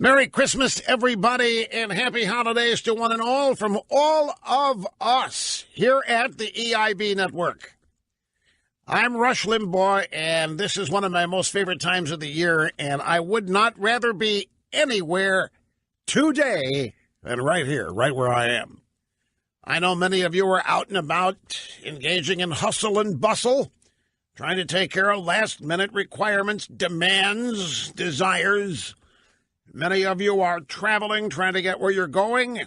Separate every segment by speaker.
Speaker 1: Merry Christmas, everybody, and happy holidays to one and all from all of us here at the EIB Network. I'm Rush Limbaugh, and this is one of my most favorite times of the year, and I would not rather be anywhere today than right here, right where I am. I know many of you are out and about, engaging in hustle and bustle, trying to take care of last-minute requirements, demands, desires. Many of you are traveling, trying to get where you're going.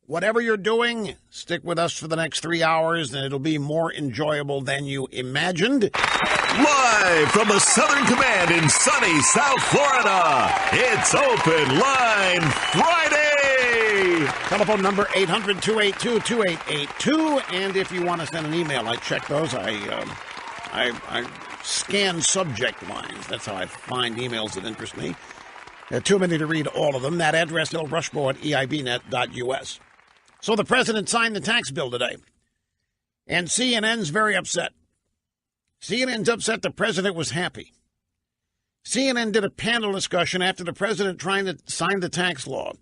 Speaker 1: Whatever you're doing, stick with us for the next 3 hours, and it'll be more enjoyable than you imagined.
Speaker 2: Live from the Southern Command in sunny South Florida, it's Open Line Friday.
Speaker 1: Telephone number 800-282-2882, and if you want to send an email, I check those. I scan subject lines. That's how I find emails that interest me. Too many to read all of them. That address, rushbo@eibnet.us. So the president signed the tax bill today, and CNN's very upset. CNN's upset the president was happy. CNN did a panel discussion after the president trying to sign the tax law,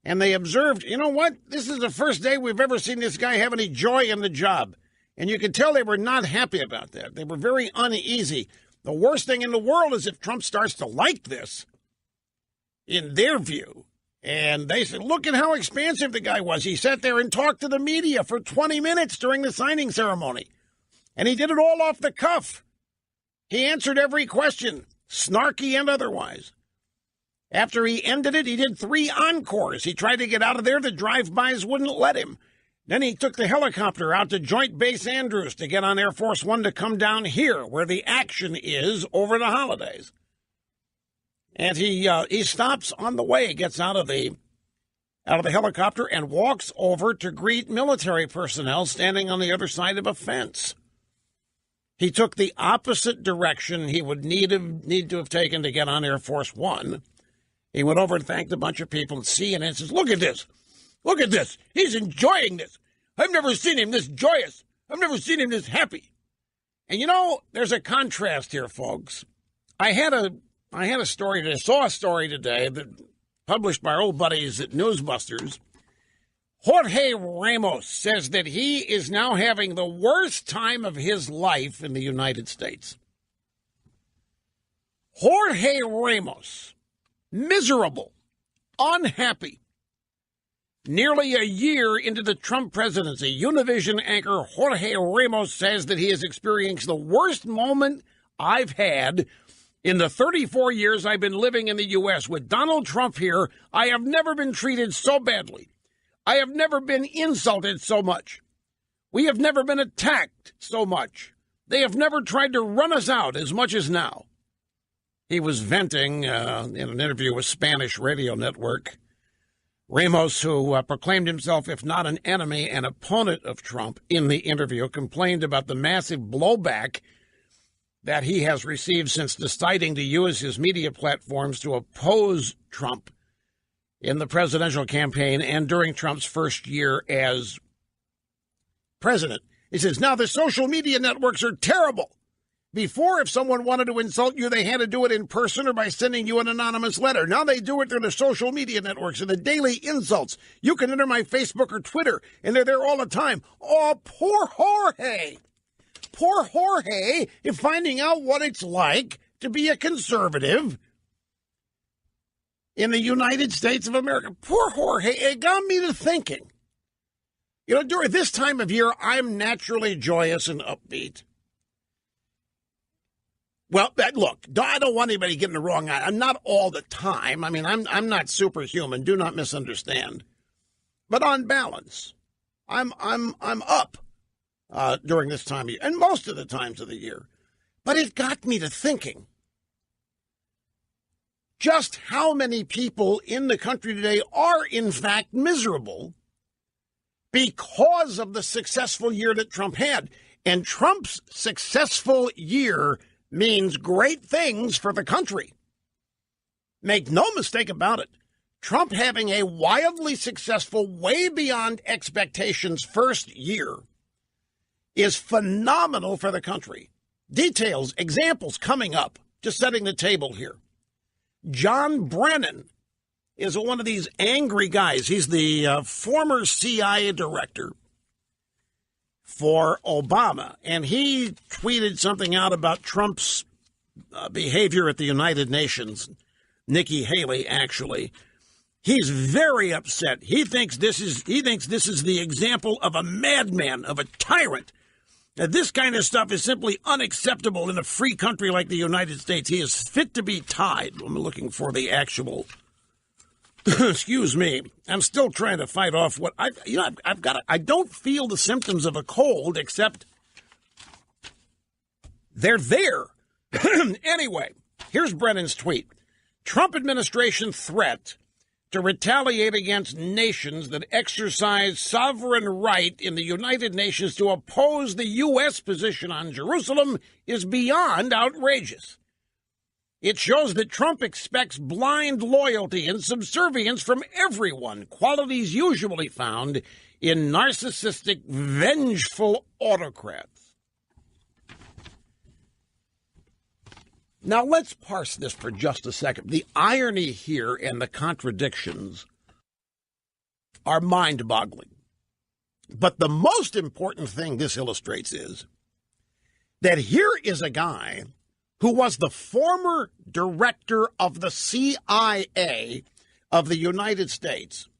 Speaker 1: and they observed, you know what? This is the first day we've ever seen this guy have any joy in the job. And you can tell they were not happy about that. They were very uneasy. The worst thing in the world is if Trump starts to like this, in their view. And they said, look at how expansive the guy was. He sat there and talked to the media for 20 minutes during the signing ceremony. And he did it all off the cuff. He answered every question, snarky and otherwise. After he ended it, he did 3 encores. He tried to get out of there. The drive-bys wouldn't let him. Then he took the helicopter out to Joint Base Andrews to get on Air Force One to come down here where the action is over the holidays. And he stops on the way, gets out of the helicopter and walks over to greet military personnel standing on the other side of a fence. He took the opposite direction he would need to have taken to get on Air Force One. He went over and thanked a bunch of people, and CNN says, look at this. Look at this. He's enjoying this. I've never seen him this joyous. I've never seen him this happy. And you know, there's a contrast here, folks. I saw a story today that published by our old buddies at Newsbusters. Jorge Ramos says that he is now having the worst time of his life in the United States. Jorge Ramos, miserable, unhappy. Nearly a year into the Trump presidency, Univision anchor Jorge Ramos says that he has experienced the worst moment I've had in the 34 years I've been living in the U.S. With Donald Trump here, I have never been treated so badly. I have never been insulted so much. We have never been attacked so much. They have never tried to run us out as much as now. He was venting in an interview with Spanish radio network. Ramos, who proclaimed himself, if not an enemy, an opponent of Trump in the interview, complained about the massive blowback that he has received since deciding to use his media platforms to oppose Trump in the presidential campaign and during Trump's first year as president. He says, now the social media networks are terrible. Before, if someone wanted to insult you, they had to do it in person or by sending you an anonymous letter. Now they do it through the social media networks and the daily insults. You can enter my Facebook or Twitter, and they're there all the time. Oh, poor Jorge. Poor Jorge is finding out what it's like to be a conservative in the United States of America. Poor Jorge. It got me to thinking. You know, during this time of year, I'm naturally joyous and upbeat. Well, look, I don't want anybody getting the wrong idea. I'm not all the time. I mean, I'm not superhuman. Do not misunderstand. But on balance, I'm up. During this time of year, and most of the times of the year. But it got me to thinking just how many people in the country today are, in fact, miserable because of the successful year that Trump had. And Trump's successful year means great things for the country. Make no mistake about it. Trump having a wildly successful, way beyond expectations first year is phenomenal for the country. Details, examples coming up, just setting the table here. John Brennan is one of these angry guys. He's the former CIA director for Obama, and he tweeted something out about Trump's behavior at the United Nations. Nikki Haley, actually. He's very upset. He thinks this is the example of a madman, of a tyrant. Now, this kind of stuff is simply unacceptable in a free country like the United States. He is fit to be tied. I'm looking for the actual. Excuse me. I'm still trying to fight off what I've got. I don't feel the symptoms of a cold, except they're there. Anyway, here's Brennan's tweet. Trump administration threat to retaliate against nations that exercise sovereign right in the United Nations to oppose the U.S. position on Jerusalem is beyond outrageous. It shows that Trump expects blind loyalty and subservience from everyone, qualities usually found in narcissistic, vengeful autocrats. Now, let's parse this for just a second. The irony here and the contradictions are mind-boggling. But the most important thing this illustrates is that here is a guy who was the former director of the CIA of the United States,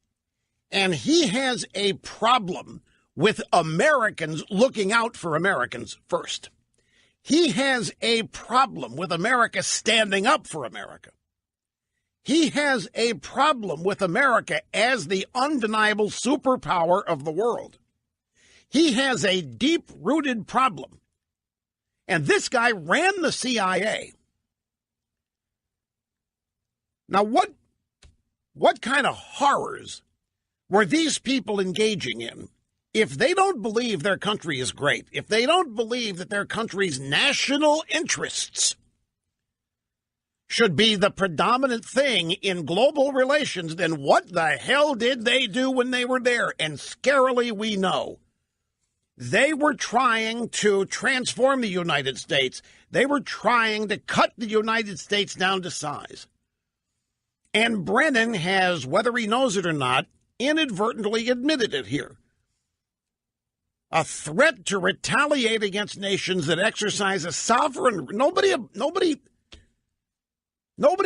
Speaker 1: and he has a problem with Americans looking out for Americans first. He has a problem with America standing up for America. He has a problem with America as the undeniable superpower of the world. He has a deep-rooted problem. And this guy ran the CIA. Now, what kind of horrors were these people engaging in if they don't believe their country is great, if they don't believe that their country's national interests should be the predominant thing in global relations, then what the hell did they do when they were there? And scarily we know. They were trying to transform the United States. They were trying to cut the United States down to size. And Brennan has, whether he knows it or not, inadvertently admitted it here. A threat to retaliate against nations that exercise a sovereign. Nobody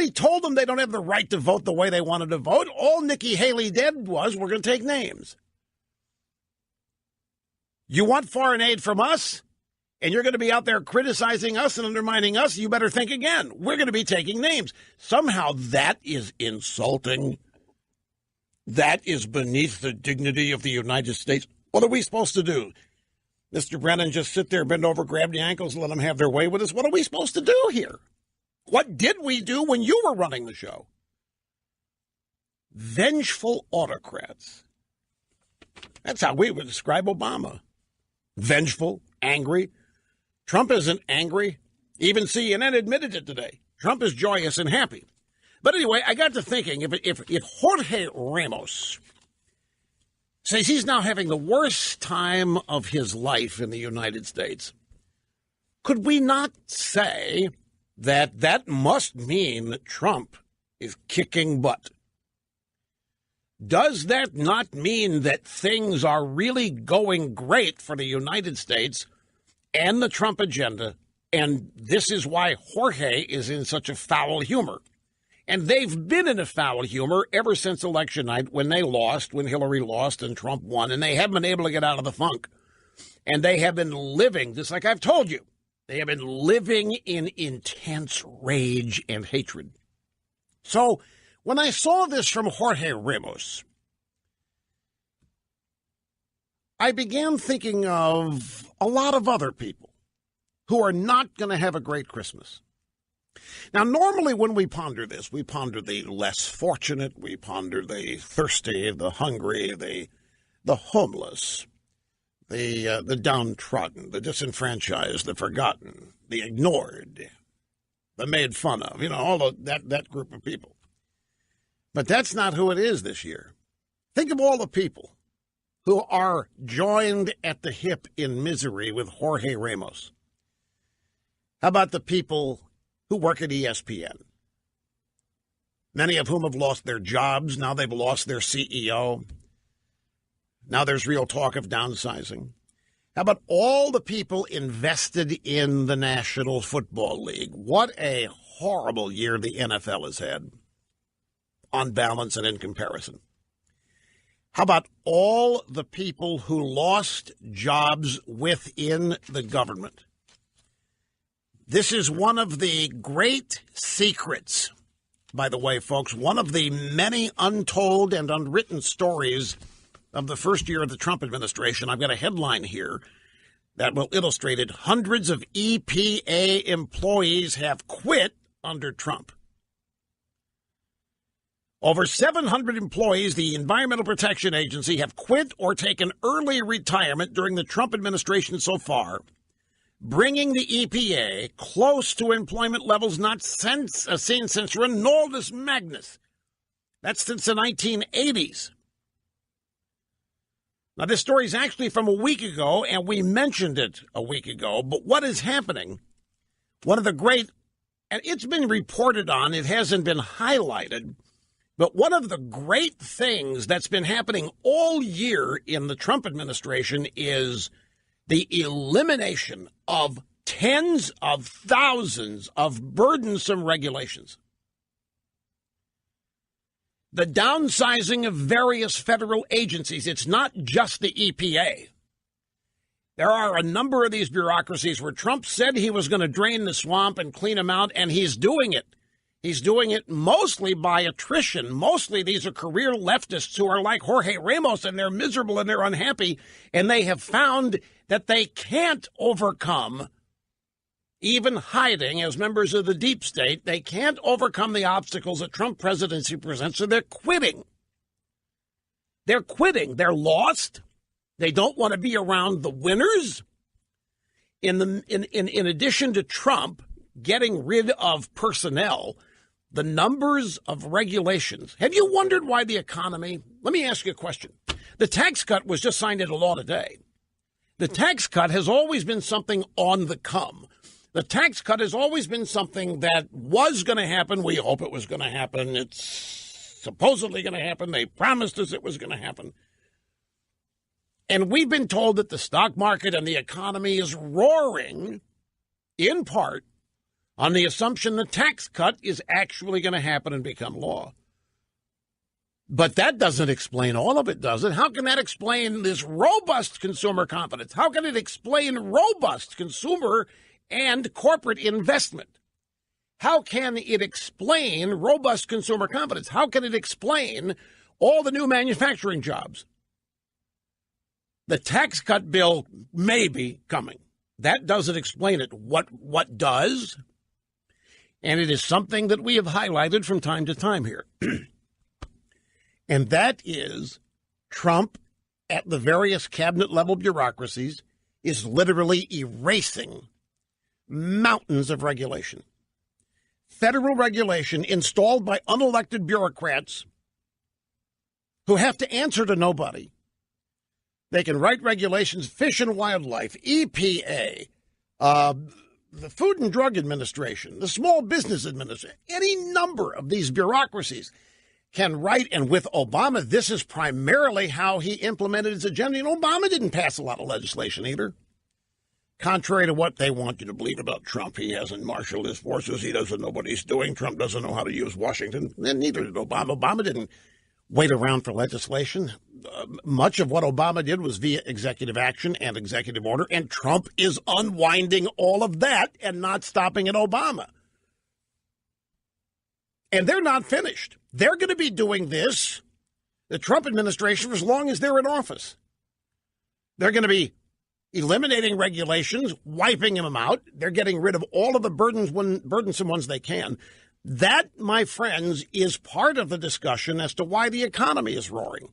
Speaker 1: told them they don't have the right to vote the way they wanted to vote. All Nikki Haley did was, we're going to take names. You want foreign aid from us, and you're going to be out there criticizing us and undermining us, you better think again. We're going to be taking names. Somehow that is insulting. That is beneath the dignity of the United States. What are we supposed to do? Mr. Brennan, just sit there, bend over, grab the ankles, let them have their way with us? What are we supposed to do here? What did we do when you were running the show? Vengeful autocrats. That's how we would describe Obama. Vengeful, angry. Trump isn't angry. Even CNN admitted it today. Trump is joyous and happy. But anyway, I got to thinking, if Jorge Ramos says he's now having the worst time of his life in the United States, could we not say that that must mean that Trump is kicking butt? Does that not mean that things are really going great for the United States and the Trump agenda, and this is why Jorge is in such a foul humor? And they've been in a foul humor ever since election night when they lost, when Hillary lost and Trump won, and they haven't been able to get out of the funk. And they have been living, just like I've told you, they have been living in intense rage and hatred. So when I saw this from Jorge Ramos, I began thinking of a lot of other people who are not going to have a great Christmas. Now, normally when we ponder this, we ponder the less fortunate, we ponder the thirsty, the hungry, the homeless, the downtrodden, the disenfranchised, the forgotten, the ignored, the made fun of, all of that group of people. But that's not who it is this year. Think of all the people who are joined at the hip in misery with Jorge Ramos. How about the people who work at ESPN? many of whom have lost their jobs. Now they've lost their CEO. Now there's real talk of downsizing. How about all the people invested in the National Football League? What a horrible year the NFL has had on balance and in comparison. How about all the people who lost jobs within the government? This is one of the great secrets, by the way, folks, one of the many untold and unwritten stories of the first year of the Trump administration. I've got a headline here that will illustrate it. Hundreds of EPA employees have quit under Trump. Over 700 employees, the Environmental Protection Agency, have quit or taken early retirement during the Trump administration so far, bringing the EPA close to employment levels not seen since Ronaldus Magnus. That's since the 1980s. Now, this story is actually from a week ago, and we mentioned it a week ago. But what is happening, one of the great, and it's been reported on, it hasn't been highlighted, but one of the great things that's been happening all year in the Trump administration is the elimination of tens of thousands of burdensome regulations. The downsizing of various federal agencies. It's not just the EPA. There are a number of these bureaucracies where Trump said he was going to drain the swamp and clean them out, and he's doing it. He's doing it mostly by attrition. Mostly these are career leftists who are like Jorge Ramos, and they're miserable and they're unhappy, and they have found that they can't overcome, even hiding as members of the deep state, they can't overcome the obstacles that Trump presidency presents, so they're quitting. They're quitting. They're lost. They don't want to be around the winners. In addition to Trump getting rid of personnel, the numbers of regulations. Have you wondered why the economy? Let me ask you a question. The tax cut was just signed into law today. The tax cut has always been something on the come. The tax cut has always been something that was going to happen. We hope it was going to happen. It's supposedly going to happen. They promised us it was going to happen. And we've been told that the stock market and the economy is roaring, in part, on the assumption the tax cut is actually going to happen and become law. But that doesn't explain all of it, does it? How can that explain this robust consumer confidence? How can it explain robust consumer and corporate investment? How can it explain robust consumer confidence? How can it explain all the new manufacturing jobs? The tax cut bill may be coming. That doesn't explain it. What does? And it is something that we have highlighted from time to time here. And that is Trump at the various cabinet level bureaucracies is literally erasing mountains of regulation. Federal regulation installed by unelected bureaucrats who have to answer to nobody. They can write regulations, Fish and Wildlife, EPA, the Food and Drug Administration, the Small Business Administration, any number of these bureaucracies can write. And with Obama, this is primarily how he implemented his agenda. And Obama didn't pass a lot of legislation either. Contrary to what they want you to believe about Trump, he hasn't marshaled his forces. He doesn't know what he's doing. Trump doesn't know how to use Washington. And neither did Obama. Obama didn't wait around for legislation. Much of what Obama did was via executive action and executive order, and Trump is unwinding all of that and not stopping at Obama. And they're not finished. They're going to be doing this, the Trump administration, for as long as they're in office. They're going to be eliminating regulations, wiping them out. They're getting rid of all of the burdensome ones they can. That, my friends, is part of the discussion as to why the economy is roaring.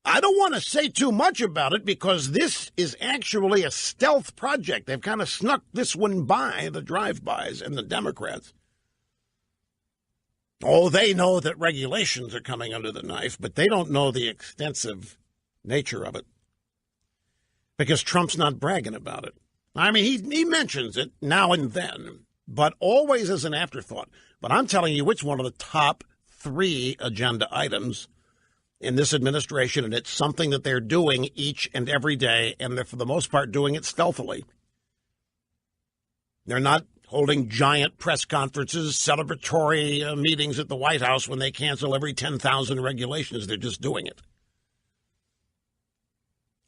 Speaker 1: I don't want to say too much about it because this is actually a stealth project. They've kind of snuck this one by, the drive-bys and the Democrats. Oh, they know that regulations are coming under the knife, but they don't know the extensive nature of it because Trump's not bragging about it. I mean, he mentions it now and then, but always as an afterthought. But I'm telling you, it's one of the top 3 agenda items in this administration, and it's something that they're doing each and every day, and they're, for the most part, doing it stealthily. They're not holding giant press conferences, celebratory meetings at the White House when they cancel every 10,000 regulations. They're just doing it.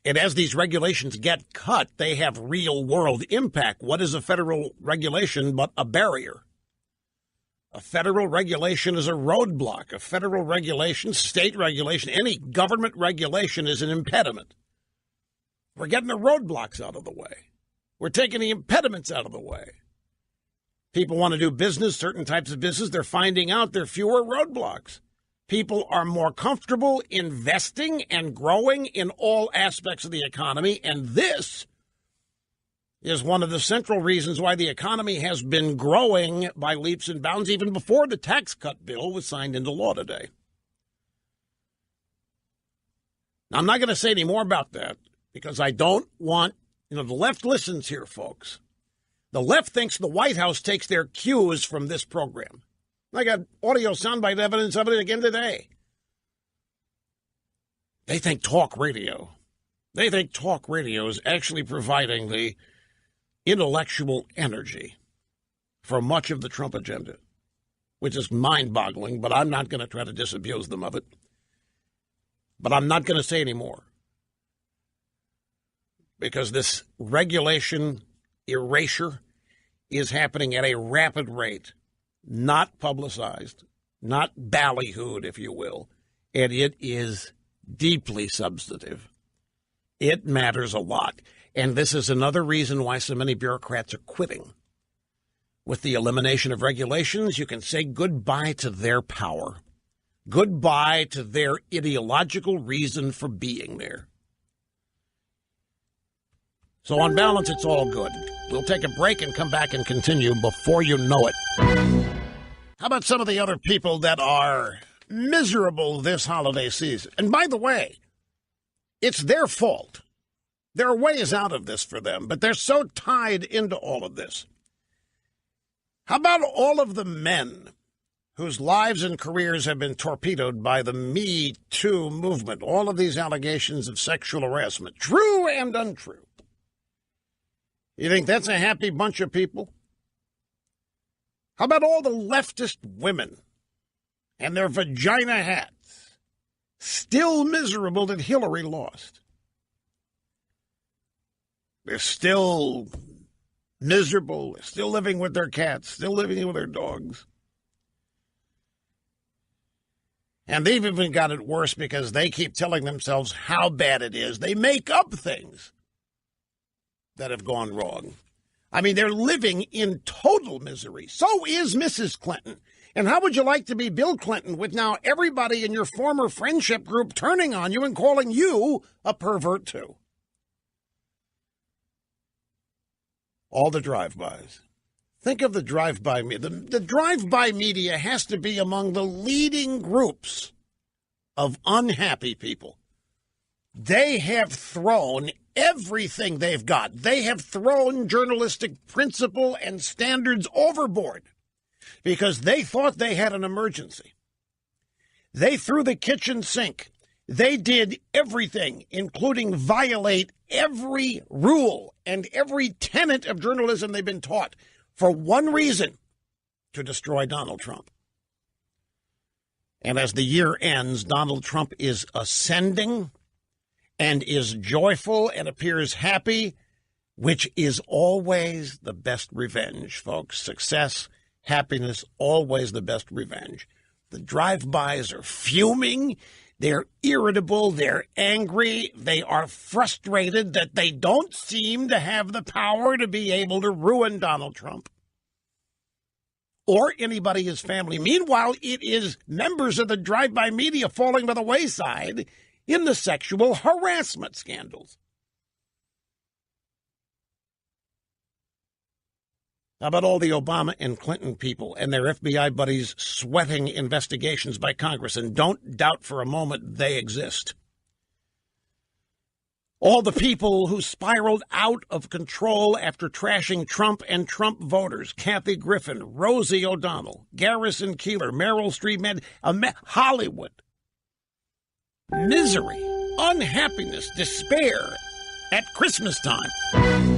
Speaker 1: And as these regulations get cut, they have real-world impact. What is a federal regulation but a barrier? A federal regulation is a roadblock. A federal regulation, state regulation, any government regulation is an impediment. We're getting the roadblocks out of the way. We're taking the impediments out of the way. People want to do business, certain types of business. They're finding out there are fewer roadblocks. People are more comfortable investing and growing in all aspects of the economy, and this is one of the central reasons why the economy has been growing by leaps and bounds even before the tax cut bill was signed into law today. Now, I'm not going to say any more about that because I don't want, the left listens here, folks. The left thinks the White House takes their cues from this program. I got audio soundbite evidence of it again today. They think talk radio. They think talk radio is actually providing the intellectual energy for much of the Trump agenda, which is mind-boggling, but I'm not going to try to disabuse them of it. But I'm not going to say any more because this regulation erasure is happening at a rapid rate. Not publicized, not ballyhooed, if you will, and it is deeply substantive. It matters a lot, and this is another reason why so many bureaucrats are quitting. With the elimination of regulations, you can say goodbye to their power, goodbye to their ideological reason for being there. So on balance, it's all good. We'll take a break and come back and continue before you know it. How about some of the other people that are miserable this holiday season? And by the way, it's their fault. There are ways out of this for them, but they're so tied into all of this. How about all of the men whose lives and careers have been torpedoed by the Me Too movement? All of these allegations of sexual harassment, true and untrue. You think that's a happy bunch of people? How about all the leftist women and their vagina hats, still miserable that Hillary lost? They're still miserable, they're still living with their cats, still living with their dogs. And they've even got it worse because they keep telling themselves how bad it is. They make up things that have gone wrong. I mean, they're living in total misery. So is Mrs. Clinton. And how would you like to be Bill Clinton with now everybody in your former friendship group turning on you and calling you a pervert too? All the drive-bys. Think of the drive-by media. The drive-by media has to be among the leading groups of unhappy people. They have thrown everything they've got. They have thrown journalistic principle and standards overboard because they thought they had an emergency. They threw the kitchen sink. They did everything, including violate every rule and every tenet of journalism they've been taught for one reason: to destroy Donald Trump. And as the year ends, Donald Trump is ascending and is joyful and appears happy, which is always the best revenge, folks. Success, happiness, always the best revenge. The drive-bys are fuming. They're irritable. They're angry. They are frustrated that they don't seem to have the power to be able to ruin Donald Trump or anybody in his family. Meanwhile, it is members of the drive-by media falling by the wayside in the sexual harassment scandals. How about all the Obama and Clinton people and their FBI buddies sweating investigations by Congress? And don't doubt for a moment they exist. All the people who spiraled out of control after trashing Trump and Trump voters. Kathy Griffin, Rosie O'Donnell, Garrison Keillor, Meryl Streep, Hollywood. Misery, unhappiness, despair at Christmas time.